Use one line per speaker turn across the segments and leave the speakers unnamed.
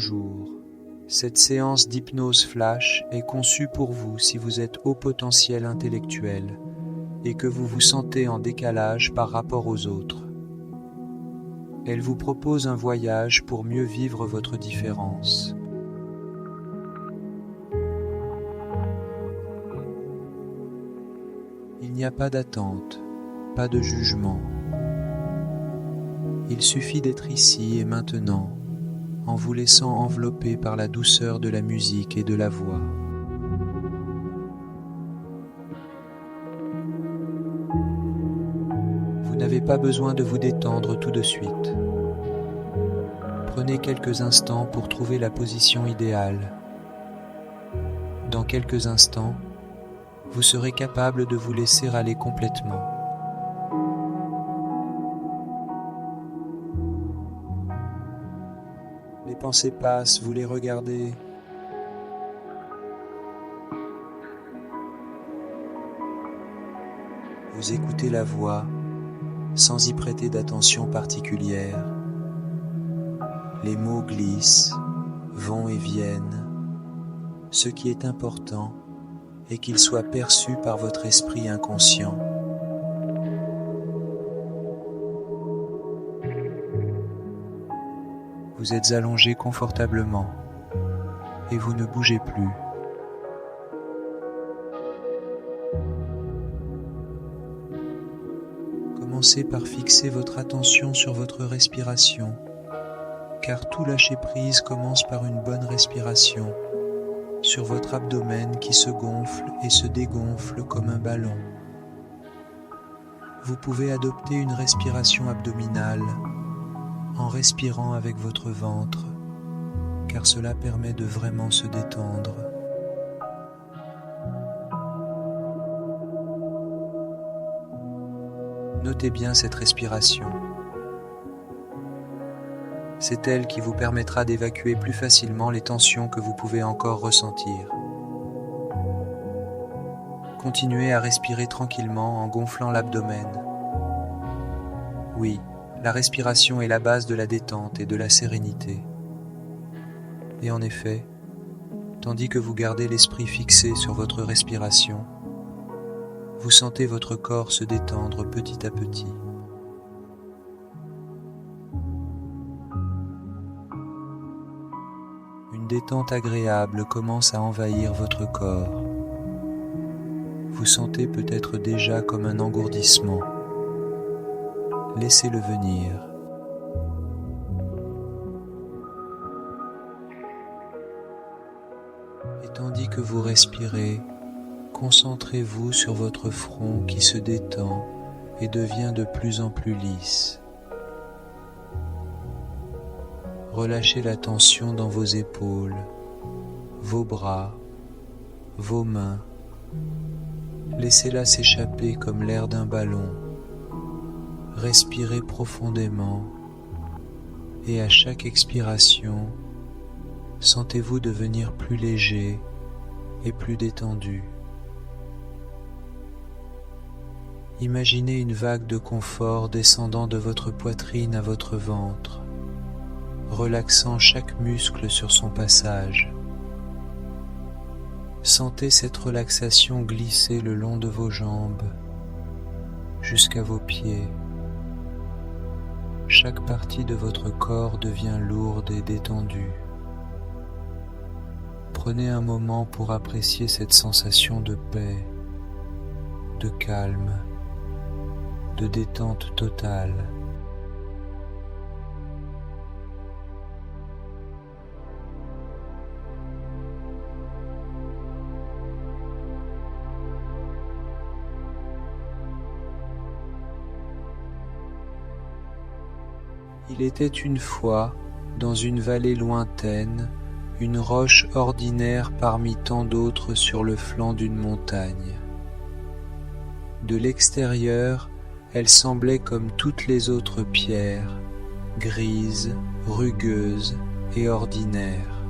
Bonjour. Cette séance d'hypnose flash est conçue pour vous si vous êtes haut potentiel intellectuel et que vous vous sentez en décalage par rapport aux autres. Elle vous propose un voyage pour mieux vivre votre différence. Il n'y a pas d'attente, pas de jugement. Il suffit d'être ici et maintenant, en vous laissant envelopper par la douceur de la musique et de la voix. Vous n'avez pas besoin de vous détendre tout de suite. Prenez quelques instants pour trouver la position idéale. Dans quelques instants, vous serez capable de vous laisser aller complètement. Les pensées passent, vous les regardez. Vous écoutez la voix sans y prêter d'attention particulière. Les mots glissent, vont et viennent. Ce qui est important est qu'ils soient perçus par votre esprit inconscient. Vous êtes allongé confortablement et vous ne bougez plus. Commencez par fixer votre attention sur votre respiration, car tout lâcher-prise commence par une bonne respiration, sur votre abdomen qui se gonfle et se dégonfle comme un ballon. Vous pouvez adopter une respiration abdominale en respirant avec votre ventre, car cela permet de vraiment se détendre. Notez bien cette respiration. C'est elle qui vous permettra d'évacuer plus facilement les tensions que vous pouvez encore ressentir. Continuez à respirer tranquillement en gonflant l'abdomen. Oui, la respiration est la base de la détente et de la sérénité. Et en effet, tandis que vous gardez l'esprit fixé sur votre respiration, vous sentez votre corps se détendre petit à petit. Une détente agréable commence à envahir votre corps. Vous sentez peut-être déjà comme un engourdissement. Laissez-le venir. Et tandis que vous respirez, concentrez-vous sur votre front qui se détend et devient de plus en plus lisse. Relâchez la tension dans vos épaules, vos bras, vos mains. Laissez-la s'échapper comme l'air d'un ballon. Respirez profondément et à chaque expiration, sentez-vous devenir plus léger et plus détendu. Imaginez une vague de confort descendant de votre poitrine à votre ventre, relaxant chaque muscle sur son passage. Sentez cette relaxation glisser le long de vos jambes, jusqu'à vos pieds. Chaque partie de votre corps devient lourde et détendue. Prenez un moment pour apprécier cette sensation de paix, de calme, de détente totale. Il était une fois, dans une vallée lointaine, une roche ordinaire parmi tant d'autres sur le flanc d'une montagne. De l'extérieur, elle semblait comme toutes les autres pierres, grises, rugueuses et ordinaires.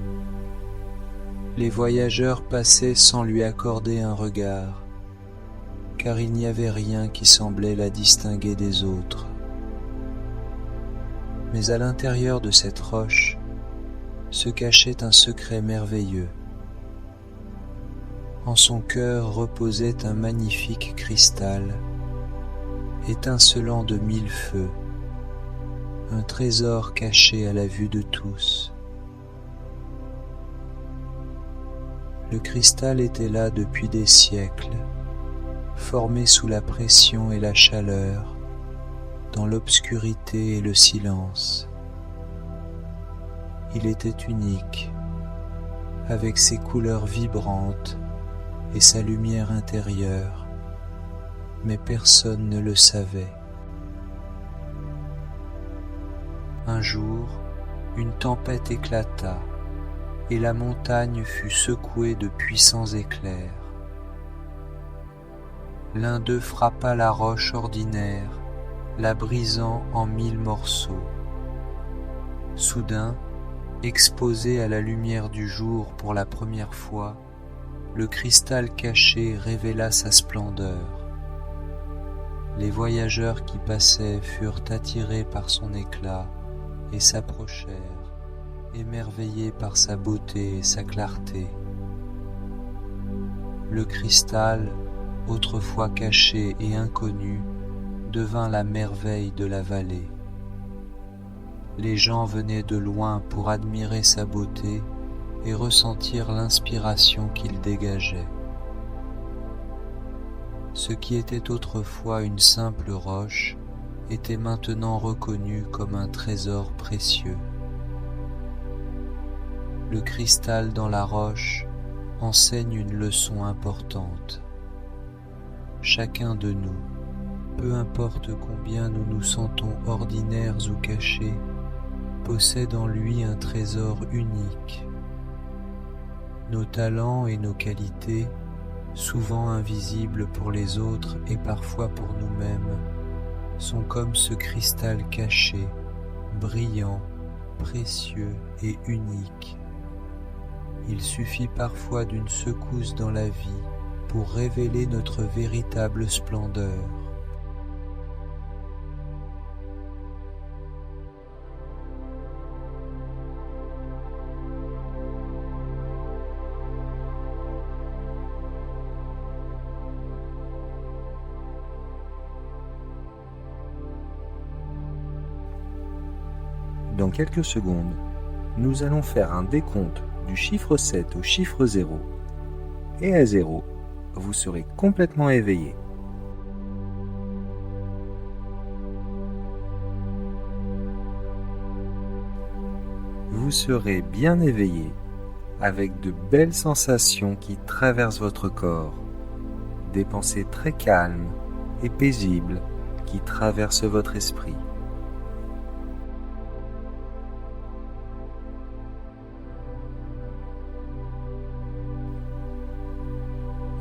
Les voyageurs passaient sans lui accorder un regard, car il n'y avait rien qui semblait la distinguer des autres. Mais à l'intérieur de cette roche, se cachait un secret merveilleux. En son cœur reposait un magnifique cristal, étincelant de mille feux, un trésor caché à la vue de tous. Le cristal était là depuis des siècles, formé sous la pression et la chaleur, dans l'obscurité et le silence. Il était unique, avec ses couleurs vibrantes et sa lumière intérieure, mais personne ne le savait. Un jour, une tempête éclata et la montagne fut secouée de puissants éclairs. L'un d'eux frappa la roche ordinaire, la brisant en 1000 morceaux. Soudain, exposé à la lumière du jour pour la première fois, le cristal caché révéla sa splendeur. Les voyageurs qui passaient furent attirés par son éclat et s'approchèrent, émerveillés par sa beauté et sa clarté. Le cristal, autrefois caché et inconnu, devint la merveille de la vallée. Les gens venaient de loin pour admirer sa beauté et ressentir l'inspiration qu'il dégageait. Ce qui était autrefois une simple roche était maintenant reconnu comme un trésor précieux. Le cristal dans la roche enseigne une leçon importante. Chacun de nous, peu importe combien nous nous sentons ordinaires ou cachés, possède en lui un trésor unique. Nos talents et nos qualités, souvent invisibles pour les autres et parfois pour nous-mêmes, sont comme ce cristal caché, brillant, précieux et unique. Il suffit parfois d'une secousse dans la vie pour révéler notre véritable splendeur.
Dans quelques secondes, nous allons faire un décompte du chiffre 7 au chiffre 0. Et à 0, vous serez complètement éveillé. Vous serez bien éveillé, avec de belles sensations qui traversent votre corps, des pensées très calmes et paisibles qui traversent votre esprit.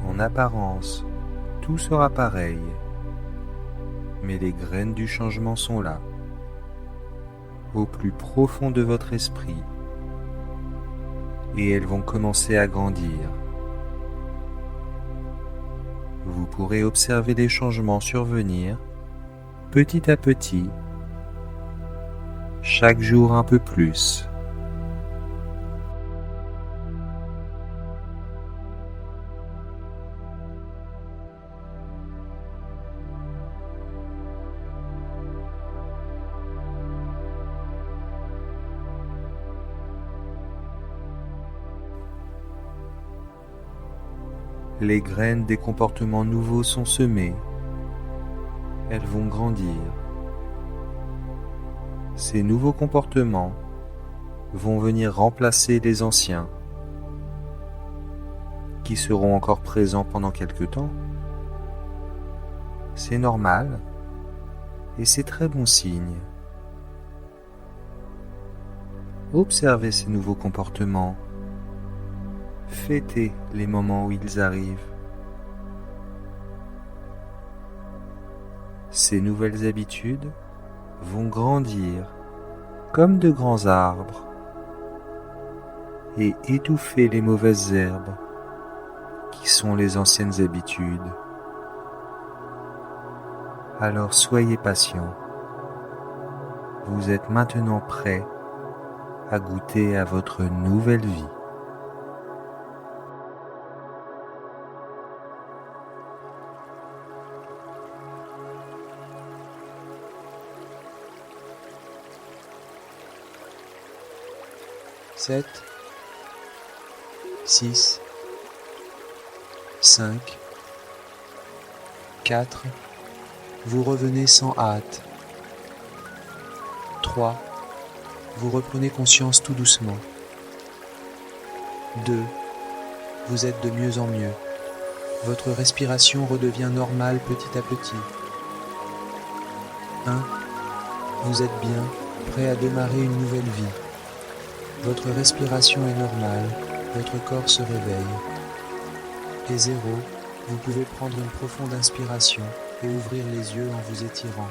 En apparence, tout sera pareil, mais les graines du changement sont là, au plus profond de votre esprit, et elles vont commencer à grandir. Vous pourrez observer les changements survenir petit à petit, chaque jour un peu plus. Les graines des comportements nouveaux sont semées. Elles vont grandir. Ces nouveaux comportements vont venir remplacer les anciens, qui seront encore présents pendant quelque temps. C'est normal et c'est très bon signe. Observez ces nouveaux comportements. Fêtez les moments où ils arrivent. Ces nouvelles habitudes vont grandir comme de grands arbres et étouffer les mauvaises herbes qui sont les anciennes habitudes. Alors soyez patient. Vous êtes maintenant prêt à goûter à votre nouvelle vie.
Sept, 6, 5, 4, vous revenez sans hâte. 3, vous reprenez conscience tout doucement. 2, vous êtes de mieux en mieux. Votre respiration redevient normale petit à petit. 1, vous êtes bien, prêt à démarrer une nouvelle vie. Votre respiration est normale, votre corps se réveille. Et 0, vous pouvez prendre une profonde inspiration et ouvrir les yeux en vous étirant.